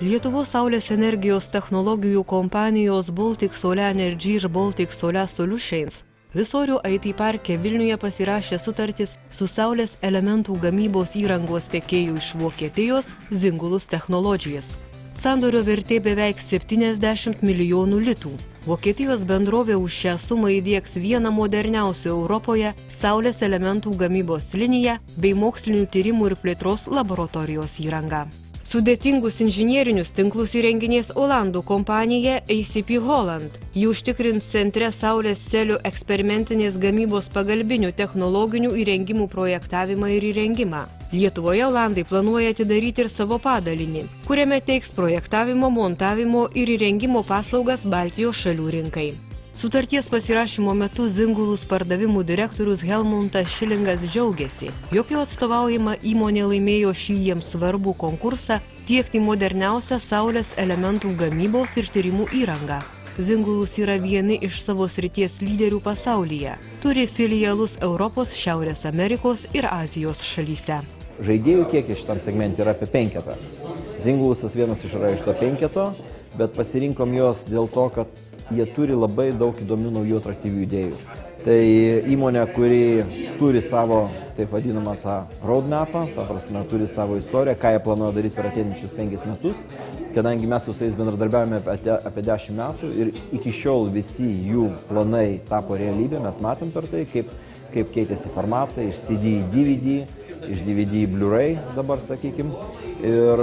Lietuvos saulės energijos technologijų kompanijos Baltic Solar Energy ir Baltic Solar Solutions Visorių IT parke Vilniuje pasirašė sutartis su saulės elementų gamybos įrangos tiekėjų iš Vokietijos Zingulus Technologies. Sandorio vertė beveik 70 milijonų litų. Vokietijos bendrovė už šią sumą įdiegs vieną moderniausių Europoje saulės elementų gamybos liniją bei mokslinių tyrimų ir plėtros laboratorijos įrangą. Sudėtingus inžinierinius tinklus įrenginės Olandų kompanija ACP Holland. Ji užtikrins centre saulės celių eksperimentinės gamybos pagalbinių technologinių įrengimų projektavimą ir įrengimą. Lietuvoje Olandai planuoja atidaryti ir savo padalinį, kuriame teiks projektavimo, montavimo ir įrengimo paslaugas Baltijos šalių rinkai. Sutarties pasirašymo metu Zingulus pardavimų direktorius Helmuntas Šilingas džiaugiasi, jog jo atstovaujama įmonė laimėjo šį jiems svarbų konkursą tiekti moderniausią saulės elementų gamybos ir tyrimų įrangą. Zingulus yra vieni iš savo srities lyderių pasaulyje. Turi filialus Europos, Šiaurės Amerikos ir Azijos šalyse. Žaidėjų kiekis šitam segmente yra apie 5. Zingulusas vienas yra iš to 5, bet pasirinkom juos dėl to, kad jie turi labai daug įdomių naujų atraktyvių idėjų. Tai įmonė, kuri turi savo, taip vadinamą, tą roadmapą, ta prasme, turi savo istoriją, ką jie planuoja daryti per ateinančius 5 metus, kadangi mes su jais bendradarbiavome apie 10 metų ir iki šiol visi jų planai tapo realybė, mes matom per tai, kaip keitėsi formatai iš CD į DVD, iš DVD į Blu-ray dabar, sakykim. Ir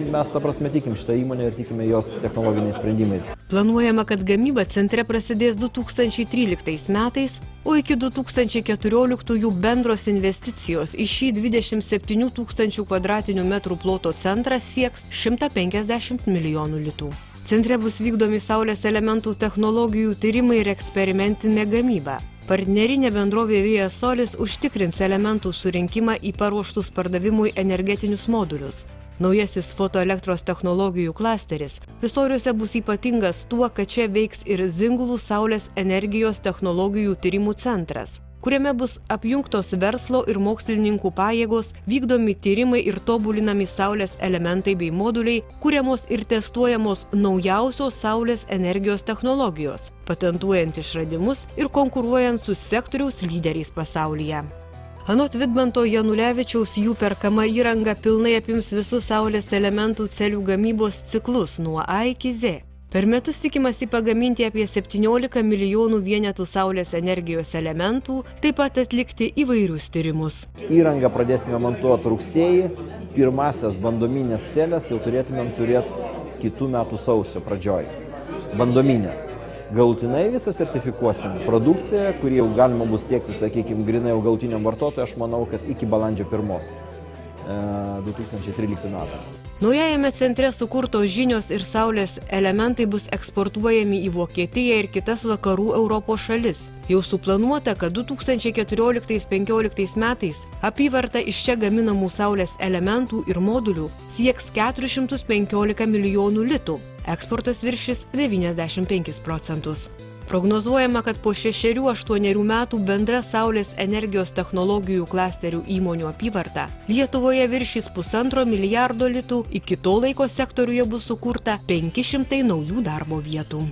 mes ta prasme tikim šitą įmonę ir tikime jos technologiniais sprendimais. Planuojama, kad gamyba centre prasidės 2013 metais, o iki 2014 bendros investicijos į šį 27 000 kvadratinių metrų ploto centrą sieks 150 milijonų litų. Centre bus vykdomi saulės elementų technologijų tyrimai ir eksperimentinė gamyba. Partnerinė bendrovė Via Solis užtikrins elementų surinkimą į paruoštus pardavimui energetinius modulius. Naujasis fotoelektros technologijų klasteris Visoriuose bus ypatingas tuo, kad čia veiks ir Zingulus saulės energijos technologijų tyrimų centras, kuriame bus apjungtos verslo ir mokslininkų pajėgos, vykdomi tyrimai ir tobulinami saulės elementai bei moduliai, kuriamos ir testuojamos naujausios saulės energijos technologijos, patentuojant išradimus ir konkuruojant su sektoriaus lyderiais pasaulyje. Anot Vidmanto Janulevičiaus, jų perkama įranga pilnai apims visus saulės elementų celių gamybos ciklus nuo A iki Z. Per metus tikimasi pagaminti apie 17 milijonų vienetų saulės energijos elementų, taip pat atlikti įvairius tyrimus. Įrangą pradėsime montuoti rugsėjį, pirmasias bandominės celės jau turėtumėm turėti kitų metų sausio pradžioj. Bandominės. Galutinai visą sertifikuosim produkciją, kurį jau galima bus tiekti, sakykime, grinai jau galutiniam vartotojui, aš manau, kad iki balandžio 1 2013 metų. Naujajame centre sukurtos žinios ir saulės elementai bus eksportuojami į Vokietiją ir kitas vakarų Europos šalis. Jau suplanuota, kad 2014-2015 metais apyvarta iš čia gaminamų saulės elementų ir modulių sieks 415 milijonų litų. Eksportas viršys 95%. Prognozuojama, kad po 6–8 metų bendra saulės energijos technologijų klasterių įmonių apyvarta Lietuvoje viršys 1,5 milijardo litų, iki to laiko sektoriuje bus sukurta 500 naujų darbo vietų.